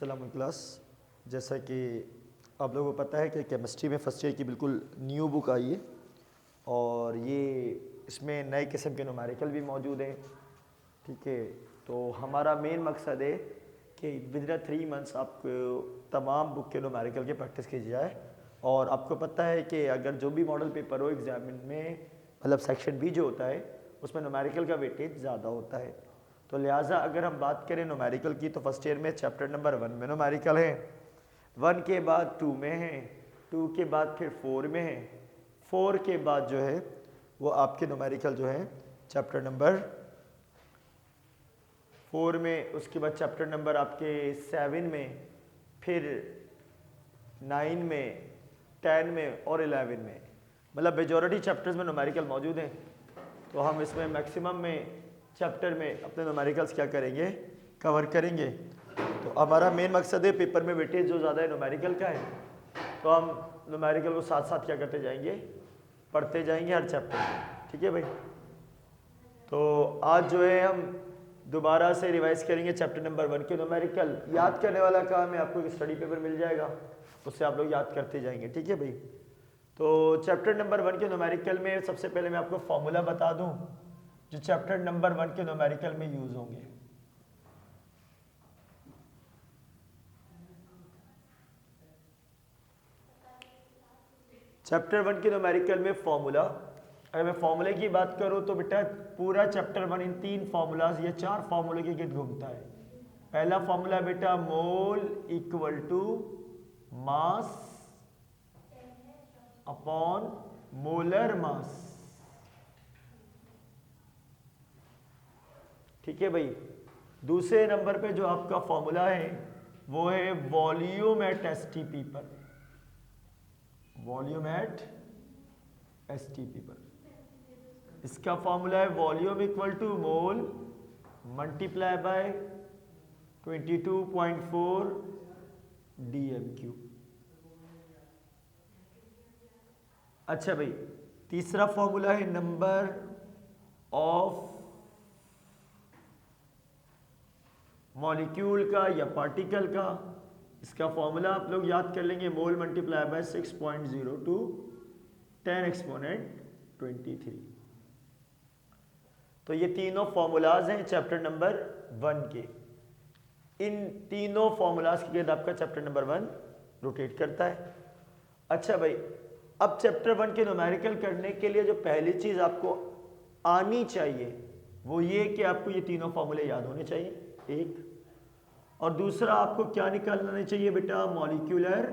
सलाम क्लास। जैसा कि आप लोगों को पता है कि केमिस्ट्री में फर्स्ट ईयर की बिल्कुल न्यू बुक आई है और ये इसमें नए किस्म के न्यूमेरिकल भी मौजूद हैं। ठीक है, तो हमारा मेन मकसद है कि विदिन 3 मंथ्स आपको तमाम बुक के न्यूमेरिकल की प्रैक्टिस की जाए। और आपको पता है कि अगर जो भी मॉडल पेपर हो एग्जाम में, मतलब सेक्शन बी जो होता है उसमें न्यूमेरिकल का वेटेज ज़्यादा होता है। तो लिहाजा अगर हम बात करें न्यूमेरिकल की तो फर्स्ट ईयर में चैप्टर नंबर 1 में न्यूमेरिकल है, 1 के बाद 2 में है, 2 के बाद फिर 4 में है, 4 के बाद जो है वो आपके न्यूमेरिकल जो है चैप्टर नंबर 4 में, उसके बाद चैप्टर नंबर आपके 7 में, फिर 9 में, 10 में और 11 में, मतलब मेजॉरिटी चैप्टर्स में न्यूमेरिकल मौजूद हैं। तो हम इसमें मैक्सिमम में चैप्टर में अपने न्यूमेरिकल्स क्या करेंगे, कवर करेंगे। तो हमारा मेन मकसद है पेपर में वेटेज जो ज़्यादा है न्यूमेरिकल का है, तो हम न्यूमेरिकल को साथ साथ क्या करते जाएंगे, पढ़ते जाएंगे हर चैप्टर में। ठीक है भाई, तो आज जो है हम दोबारा से रिवाइज करेंगे चैप्टर नंबर 1 के न्यूमेरिकल। याद करने वाला काम है, आपको एक स्टडी पेपर मिल जाएगा, उससे आप लोग याद करते जाएंगे। ठीक है भाई, तो चैप्टर नंबर 1 के न्यूमेरिकल में सबसे पहले मैं आपको फॉर्मूला बता दूं जो चैप्टर नंबर 1 के न्यूमेरिकल में यूज होंगे। चैप्टर 1 के न्यूमेरिकल में फॉर्मूला, अगर मैं फॉर्मूले की बात करूं तो बेटा पूरा चैप्टर 1 इन 3 फॉर्मूलाज या 4 फॉर्मूले के गिर्द घूमता है। पहला फॉर्मूला बेटा mole equal to mass upon molar mass. ठीक है भाई, दूसरे नंबर पे जो आपका फॉर्मूला है वो है वॉल्यूम एट एसटीपी पर, वॉल्यूम एट एसटीपी पर। इसका फॉर्मूला है volume equal to mole multiply by 22.4 dm³। अच्छा भाई, तीसरा फॉर्मूला है नंबर ऑफ मॉलिक्यूल का या पार्टिकल का। इसका फॉर्मूला आप लोग याद कर लेंगे, मोल मल्टीप्लाई बाय 6.02 10 एक्सपोनेंट 23। तो ये तीनों फॉर्मूलाज हैं चैप्टर नंबर 1 के। इन तीनों फॉर्मूलाज के बाद आपका चैप्टर नंबर 1 रोटेट करता है। अच्छा भाई, अब चैप्टर 1 के न्यूमेरिकल करने के लिए जो पहली चीज आपको आनी चाहिए वो ये कि आपको ये तीनों फॉर्मूले याद होने चाहिए, एक। और दूसरा आपको क्या निकालना चाहिए बेटा, मॉलिक्यूलर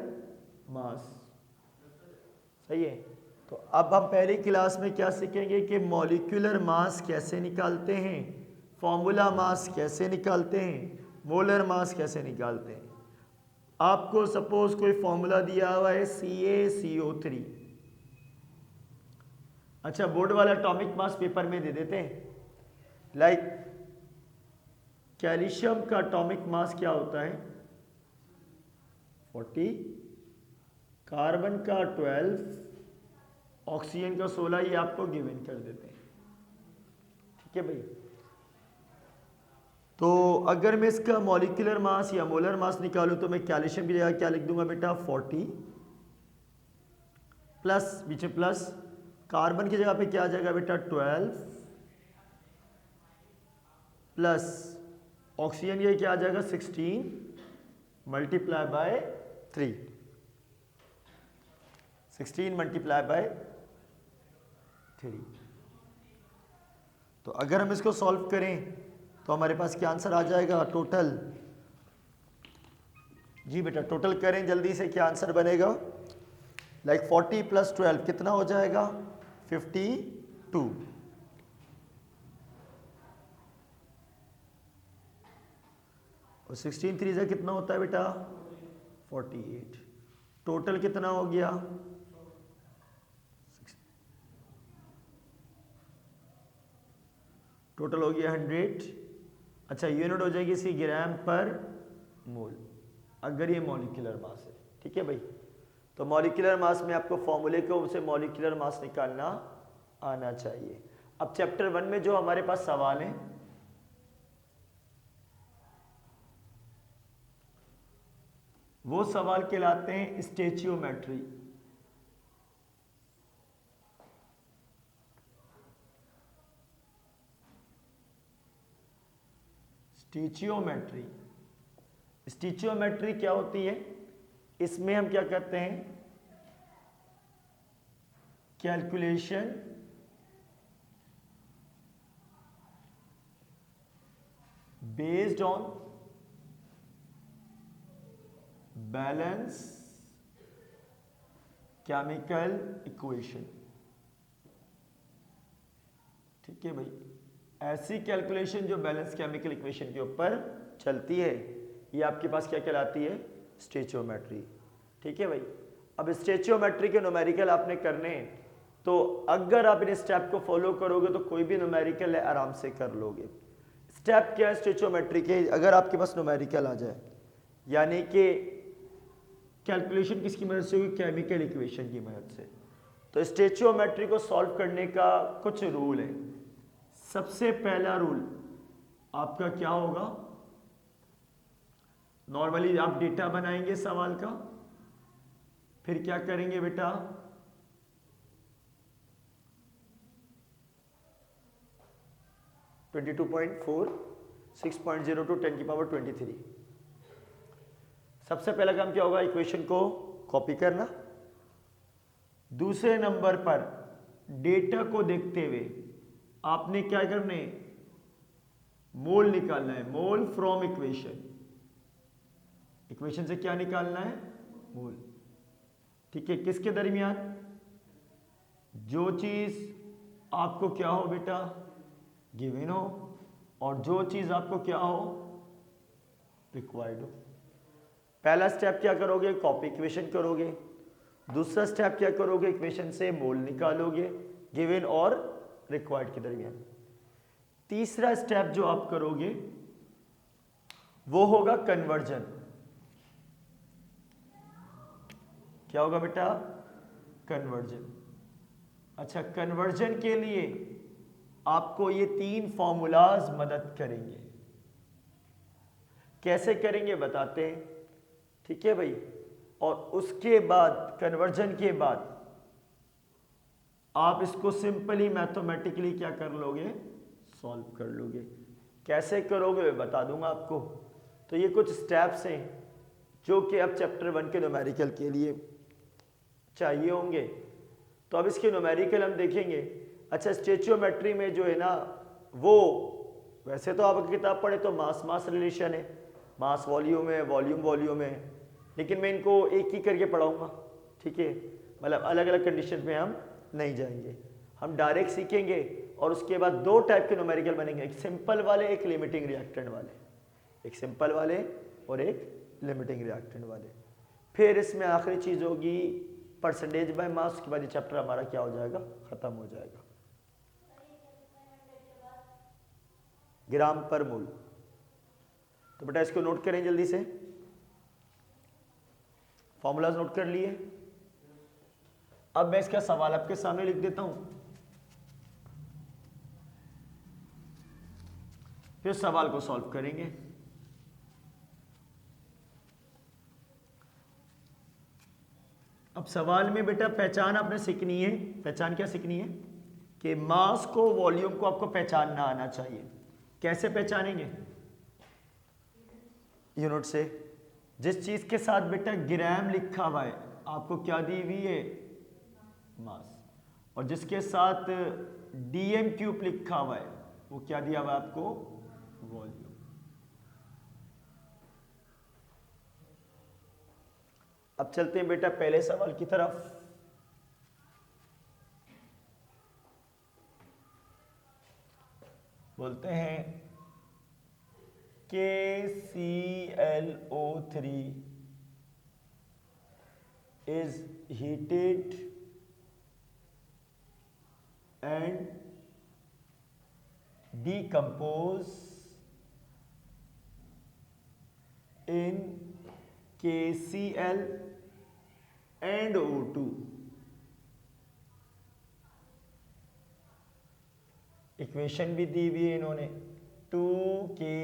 मास। सही है, तो अब हम पहली क्लास में क्या सीखेंगे कि मॉलिक्यूलर मास कैसे निकालते हैं, फॉर्मूला मास कैसे निकालते हैं, मोलर मास कैसे निकालते हैं। आपको सपोज कोई फॉर्मूला दिया हुआ है CaCO3। अच्छा, बोर्ड वाला एटॉमिक मास पेपर में दे देते हैं। लाइक कैल्शियम का एटॉमिक मास क्या होता है 40, कार्बन का 12, ऑक्सीजन का 16, ये आपको गिवन कर देते हैं। ठीक है भाई, तो अगर मैं इसका मॉलिक्यूलर मास या मोलर मास निकालूं तो मैं कैल्शियम की जगह क्या लिख दूंगा बेटा 40 प्लस, बीच में प्लस, कार्बन की जगह पे क्या आ जाएगा बेटा 12 प्लस ऑक्सीजन ये क्या आ जाएगा 16 मल्टीप्लाई बाय 3, 16 मल्टीप्लाई बाय 3। तो अगर हम इसको सॉल्व करें तो हमारे पास क्या आंसर आ जाएगा टोटल। जी बेटा टोटल करें जल्दी से, क्या आंसर बनेगा। लाइक 40 प्लस 12 कितना हो जाएगा 52, और 16 3 से कितना होता है बेटा 48। टोटल कितना हो गया, टोटल हो गया 100। अच्छा, यूनिट हो जाएगी इसकी ग्राम पर मोल, अगर ये मॉलिक्यूलर मास है। ठीक है भाई, तो मॉलिक्यूलर मास में आपको फॉर्मूले को उसे मॉलिक्यूलर मास निकालना आना चाहिए। अब चैप्टर 1 में जो हमारे पास सवाल है वो सवाल कहलाते हैं स्टेचियोमेट्री। स्टेचियोमेट्री, स्टेचियोमेट्री क्या होती है? इसमें हम क्या करते हैं? Calculation based on balance chemical equation. ठीक है भाई, ऐसी कैलकुलेशन जो बैलेंस केमिकल इक्वेशन के ऊपर चलती है, ये आपके पास क्या कहलाती है? स्टेचियोमेट्री। ठीक है भाई, अब स्टेचियोमेट्री के न्यूमेरिकल आपने करने हैं, तो अगर आप इन स्टेप को फॉलो करोगे तो कोई भी न्यूमेरिकल है आराम से कर लोगे। स्टेप क्या है स्टेचियोमेट्री के? अगर आपके पास न्यूमेरिकल आ जाए, यानी कि कैलकुलेशन किसकी मदद से होगी? केमिकल इक्वेशन की मदद से। तो स्टेचियोमेट्री को सॉल्व करने का कुछ रूल है। सबसे पहला रूल आपका क्या होगा? नॉर्मली आप डेटा बनाएंगे सवाल का, फिर क्या करेंगे बेटा? ट्वेंटी 22.4 6.02 10 की पावर 23। सबसे पहला काम क्या होगा? इक्वेशन को कॉपी करना। दूसरे नंबर पर डेटा को देखते हुए आपने क्या करने? मोल निकालना है, मोल फ्रॉम इक्वेशन। इक्वेशन से क्या निकालना है? मोल। ठीक है, किसके दरमियान? जो चीज आपको क्या हो बेटा? गिवन हो, और जो चीज आपको क्या हो? रिक्वायर्ड हो। पहला स्टेप क्या करोगे? कॉपी इक्वेशन करोगे। दूसरा स्टेप क्या करोगे? इक्वेशन से मोल निकालोगे गिवन और रिक्वायर्ड के दरमियान। तीसरा स्टेप जो आप करोगे वो होगा कन्वर्जन। क्या होगा बेटा? कन्वर्जन। अच्छा, कन्वर्जन के लिए आपको ये 3 फॉर्मूलाज मदद करेंगे। कैसे करेंगे बताते हैं। ठीक है भाई, और उसके बाद कन्वर्जन के बाद आप इसको सिंपली मैथमेटिकली क्या कर लोगे? सॉल्व कर लोगे। कैसे करोगे मैं बता दूंगा आपको। तो ये कुछ स्टेप्स हैं जो कि अब चैप्टर 1 के न्यूमेरिकल के लिए चाहिए होंगे। तो अब इसके न्यूमेरिकल हम देखेंगे। अच्छा, स्टेचियोमेट्री में जो है ना, वो वैसे तो आप किताब पढ़े तो मास मास रिलेशन है, मास वॉल्यूम है, वॉल्यूम वॉल्यूम है, लेकिन मैं इनको एक ही करके पढ़ाऊंगा। ठीक है, मतलब अलग अलग कंडीशन में हम नहीं जाएंगे, हम डायरेक्ट सीखेंगे। और उसके बाद 2 टाइप के न्यूमेरिकल बनेंगे, एक सिंपल वाले, एक लिमिटिंग रिएक्टेंट वाले। एक सिंपल वाले और एक लिमिटिंग रिएक्टेंट वाले। फिर इसमें आखिरी चीज होगी परसेंटेज बाय मास। उसके बाद ये चैप्टर हमारा क्या हो जाएगा? खत्म हो जाएगा। ग्राम पर मोल। तो बेटा इसको नोट करें जल्दी से। फॉर्मूलाज नोट कर लिए। अब मैं इसका सवाल आपके सामने लिख देता हूं, फिर सवाल को सॉल्व करेंगे। अब सवाल में बेटा पहचान आपने सीखनी है। पहचान क्या सीखनी है? कि मास को, वॉल्यूम को आपको पहचानना आना चाहिए। कैसे पहचानेंगे? यूनिट से। जिस चीज के साथ बेटा ग्राम लिखा हुआ है आपको क्या दी हुई है? मास। और जिसके साथ डीएम क्यूब लिखा हुआ है वो क्या दिया हुआ है आपको? वॉल्यूम। अब चलते हैं बेटा पहले सवाल की तरफ। बोलते हैं KClO3 is heated and decompose in KCl and O2। Equation भी दी हुई है इन्होंने, 2KClO3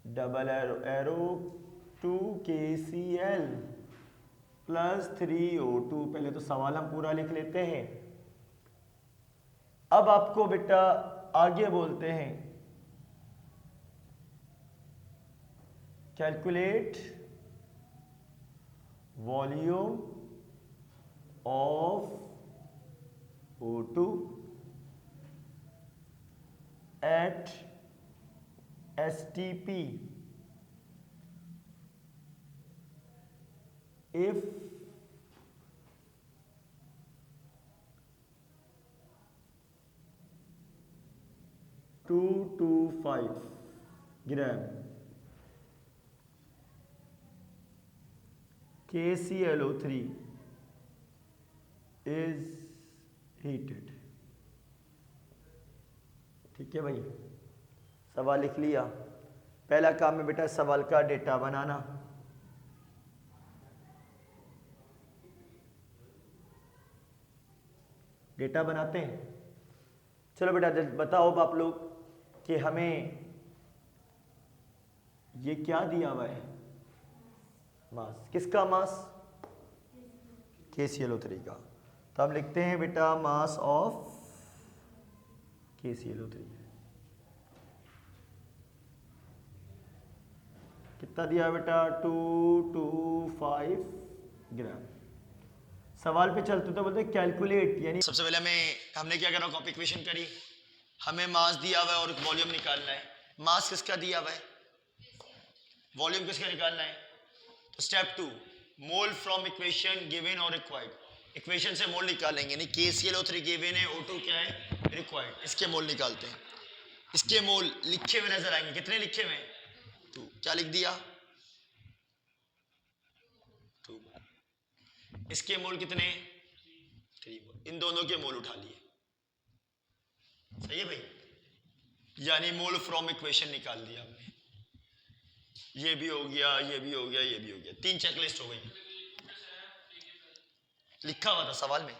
double arrow 2KCl plus 3O2। पहले तो सवाल हम पूरा लिख लेते हैं। अब आपको बेटा आगे बोलते हैं calculate volume of O2 at STP if two two 5 gram KClO3 is heated। ठीक है भाई, सवाल लिख लिया। पहला काम है बेटा सवाल का डेटा बनाना। डेटा बनाते हैं। चलो बेटा बताओ अब आप लोग कि हमें ये क्या दिया हुआ है, मास। किसका मास? KClO3 का। तो हम लिखते हैं बेटा मास ऑफ KClO3 कितना दिया बेटा? 225 ग्राम। सवाल पे चलते तो बोलते कैलकुलेट, यानी सबसे पहले हमने क्या करा, कॉपी इक्वेशन करी। हमें मास दिया हुआ है और वॉल्यूम निकालना है। मास किसका दिया हुआ है, वॉल्यूम किसका निकालना है। तो step 2, mole from equation given और रिक्वायर्ड। इक्वेशन से मोल निकालेंगे, यानी KClO3 गिवन है, O2 क्या है, रिक्वायर्ड। इसके मोल निकालते हैं। इसके मोल लिखे हुए नजर आएंगे। कितने लिखे हुए? 2। क्या लिख दिया? 2। इसके मोल कितने? 3 मोल। इन दोनों के मोल उठा लिए। सही है भाई, यानी मोल फ्रॉम इक्वेशन निकाल दिया हमने। ये भी हो गया, ये भी हो गया, ये भी हो गया। 3 चेकलिस्ट हो गई, लिखा हुआ था सवाल में।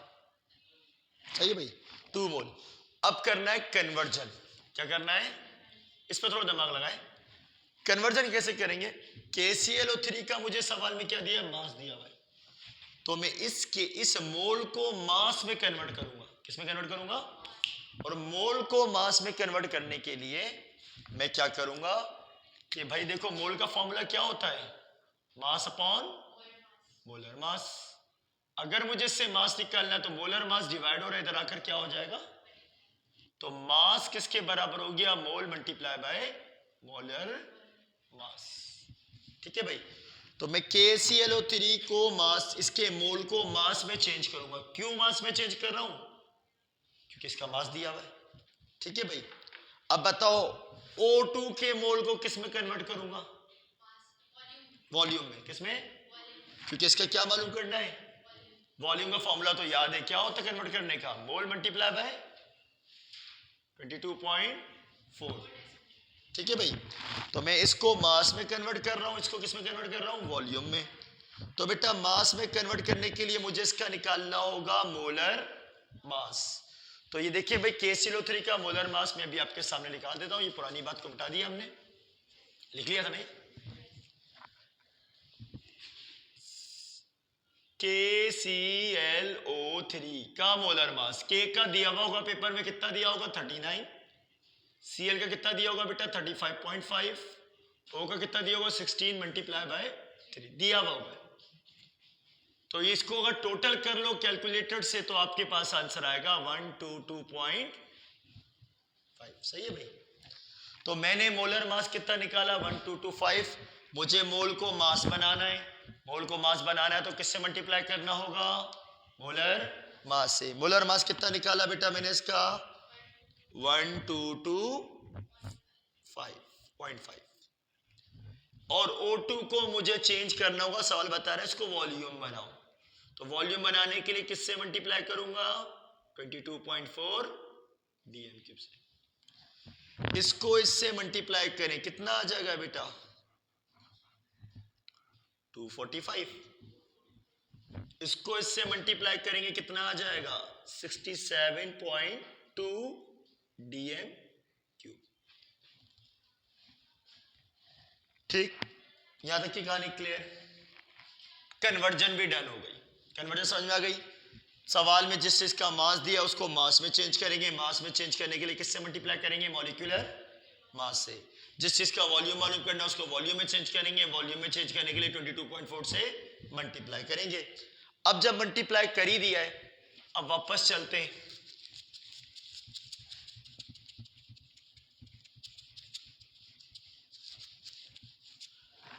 सही है भाई, 2 मोल। अब करना है कन्वर्जन। क्या करना है, इस पर थोड़ा दिमाग लगाए। कन्वर्जन कैसे करेंगे? KClO3 का मुझे सवाल में क्या दिया, मास दिया हुआ है। तो मैं इस मोल को मास में कन्वर्ट करूंगा। किस में कन्वर्ट करूंगा? और मोल को मास में कन्वर्ट करने के लिए मैं क्या करूंगा कि भाई देखो, मोल का फॉर्मूला क्या होता है, मास अपॉन मोलर मास। अगर मुझे इससे मास निकालना है तो मोलर मास डिवाइड हो रहा है, इधर आकर क्या हो जाएगा, तो मास किसके बराबर हो गया, मोल मल्टीप्लाई बाय मोलर मास। ठीक है भाई, तो मैं KClO3 को मास, इसके मोल को मास में चेंज करूंगा। क्यों मास में चेंज कर रहा हूं? क्योंकि इसका मास दिया हुआ है। ठीक है भाई, अब बताओ O2 के मोल को किस में कन्वर्ट करूंगा, वॉल्यूम में। किस में? क्योंकि इसका क्या मालूम करना है, वॉल्यूम का फॉर्मूला तो याद है, क्या होता है कन्वर्ट करने का, मोल मल्टीप्लाई बाय 22.4। ठीक है भाई, तो मैं इसको मास में कन्वर्ट कर रहा हूं, इसको किस में कन्वर्ट कर रहा हूं, वॉल्यूम में। तो बेटा मास में कन्वर्ट करने के लिए मुझे इसका निकालना होगा मोलर मास। तो ये देखिए भाई, KClO3 का मोलर मास मैं अभी आपके सामने निकाल देता हूं। ये पुरानी बात को मिटा दी हमने, लिख लिया था नहीं। KClO3 का मोलर मास, K का दिया हुआ होगा पेपर में, कितना दिया होगा 39, Cl का कितना दिया होगा बेटा 35.5, O का कितना दिया होगा 16 मल्टीप्लाई बाय 3 दिया हुआ होगा। तो इसको अगर टोटल कर लो कैलकुलेटर से तो आपके पास आंसर आएगा 122.5। सही है भाई, तो मैंने मोलर मास कितना निकाला 1225। मुझे मोल को मास बनाना है, मोल को मास बनाना है तो किससे मल्टीप्लाई करना होगा, मोलर मास से। मोलर मास कितना निकाला बेटा मैंने इसका 1225.5। और O2 को मुझे चेंज करना होगा, सवाल बता रहा है इसको वॉल्यूम बनाओ। तो वॉल्यूम बनाने के लिए किससे मल्टीप्लाई करूंगा 22.4 dm³ से। इसको इससे मल्टीप्लाई करें, कितना आ जाएगा बेटा 245। इसको इससे मल्टीप्लाई करेंगे कितना आ जाएगा 67.2 dm³। ठीक, यहां तक की कहानी क्लियर। कन्वर्जन भी डन हो गई, कन्वर्जन समझ में आ गई। सवाल में जिस चीज का मास दिया उसको मास में चेंज करेंगे, मास में चेंज करने के लिए किससे मल्टीप्लाई करेंगे, मॉलिक्यूलर मास से। जिस चीज का वॉल्यूम मालूम करना उसको वॉल्यूम में चेंज करेंगे, वॉल्यूम में चेंज करने के लिए 22.4 से मल्टीप्लाई करेंगे। अब जब मल्टीप्लाई कर ही दिया है, अब वापस चलते हैं।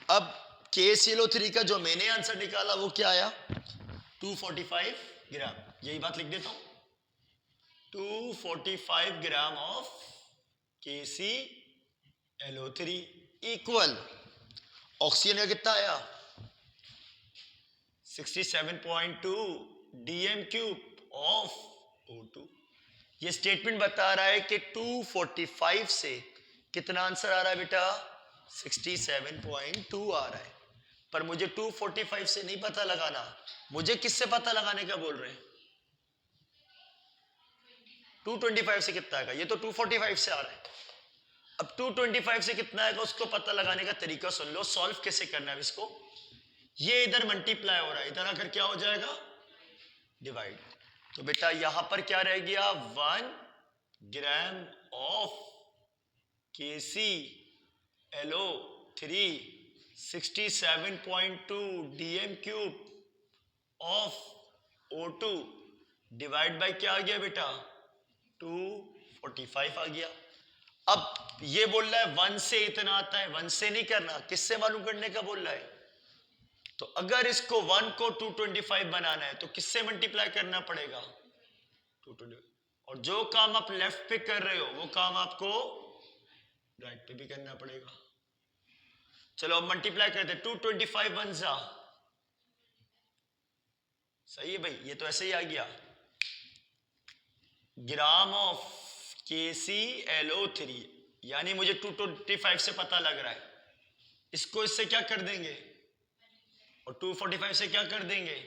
अब KClO3 का जो मैंने आंसर निकाला वो क्या आया, 245 ग्राम। यही बात लिख देता हूं, 245 gram of KClO3 equal oxygen का कितना आया, 67.2 dm क्यूब ऑफ O2। ये स्टेटमेंट बता रहा है कि 245 से कितना आंसर आ रहा है बेटा, 67.2 आ रहा है। पर मुझे 245 से नहीं पता लगाना, मुझे किससे पता लगाने का बोल रहे हैं, 225 से कितना आएगा, ये तो 245 से आ रहा है। अब 225 से कितना आएगा उसको पता लगाने का तरीका सुन लो, सॉल्व कैसे करना है इसको। ये इधर मल्टीप्लाई हो रहा है, इधर आकर क्या हो जाएगा, डिवाइड। तो बेटा यहां पर क्या रह गया, 1 gram of KClO3 67.2 dm cube of O2 divide by क्या आ गया बेटा, 245 आ गया। अब ये बोल रहा है 1 से इतना आता है, 1 से नहीं करना, किससे मालूम करने का बोल रहा है। तो अगर इसको 1 को 225 बनाना है तो किससे मल्टीप्लाई करना पड़ेगा, 225। और जो काम आप लेफ्ट पे कर रहे हो वो काम आपको राइट पे भी करना पड़ेगा। चलो अब मल्टीप्लाई करते हैं, 225 1 जा, सही है भाई, ये तो ऐसे ही आ गया, ग्राम ऑफ KClO3, यानी मुझे 225 से पता लग रहा है, इसको इससे क्या कर देंगे और 245 से क्या कर देंगे,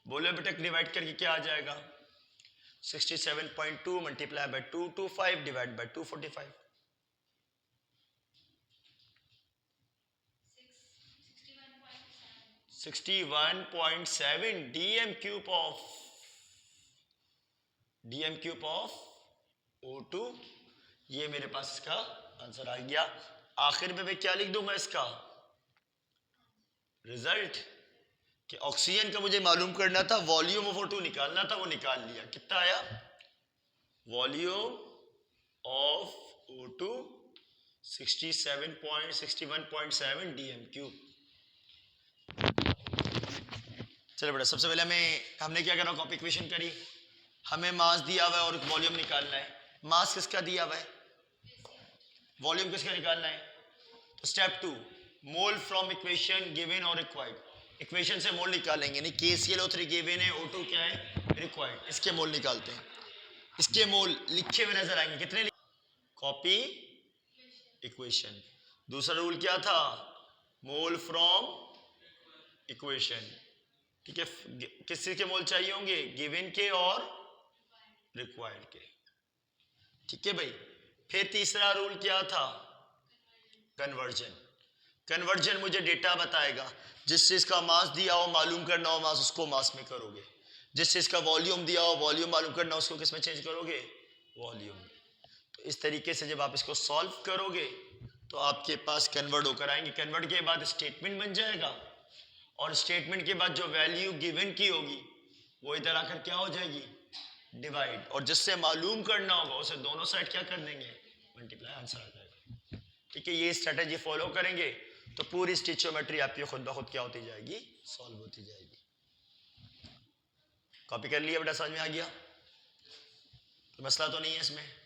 बोले बेटा डिवाइड करके क्या आ जाएगा, 67.2 multiply by 225 divide by 245। 61.7 dm cube of O2, ये मेरे पास इसका आंसर आ गया। आखिर में मैं क्या लिख दूंगा इसका रिजल्ट, कि ऑक्सीजन का मुझे मालूम करना था, वॉल्यूम ऑफ O2 निकालना था, वो निकाल लिया। कितना आया, volume of O2 61.7 dm cube. चलो बेटा सबसे पहले हमने क्या करा, कॉपी इक्वेशन करी, हमें मास दिया हुआ है और वॉल्यूम निकालना है। मास किसका दिया हुआ है, वॉल्यूम किसका निकालना है। तो step 2, mole from equation given और रिक्वायर्ड। इक्वेशन से मोल निकालेंगे, नहीं KClO3 गिवन है, O2 क्या है रिक्वायर्ड, इसके मोल निकालते हैं। इसके मोल लिखे हुए नजर आएंगे, कितने, कॉपी इक्वेशन। दूसरा रूल क्या था, मोल फ्रॉम इक्वेशन, ठीक है। किस चीज के मोल चाहिए होंगे, गिवन के और रिक्वायर्ड के, ठीक है भाई। फिर तीसरा रूल क्या था, कन्वर्जन। कन्वर्जन मुझे डेटा बताएगा, जिस चीज का मास दिया हो मालूम करना हो मास, उसको मास में करोगे। जिस चीज का वॉल्यूम दिया हो वॉल्यूम मालूम करना, उसको किस में चेंज करोगे, वॉल्यूम में। तो इस तरीके से जब आप इसको सॉल्व करोगे तो आपके पास कन्वर्ट होकर आएंगे। कन्वर्ट के बाद स्टेटमेंट बन जाएगा, और स्टेटमेंट के बाद जो वैल्यू गिवन की होगी वो इधर आकर क्या हो जाएगी, डिवाइड। और जिससे मालूम करना होगा उसे दोनों साइड क्या कर देंगे, मल्टीप्लाई, आंसर आ जाएगा। ठीक है, ये स्ट्रेटेजी फॉलो करेंगे तो पूरी स्टिचोमेट्री आपकी खुद ब खुद क्या होती जाएगी, सॉल्व होती जाएगी। कॉपी कर लिया बेटा, समझ में आ गया, तो मसला तो नहीं है इसमें।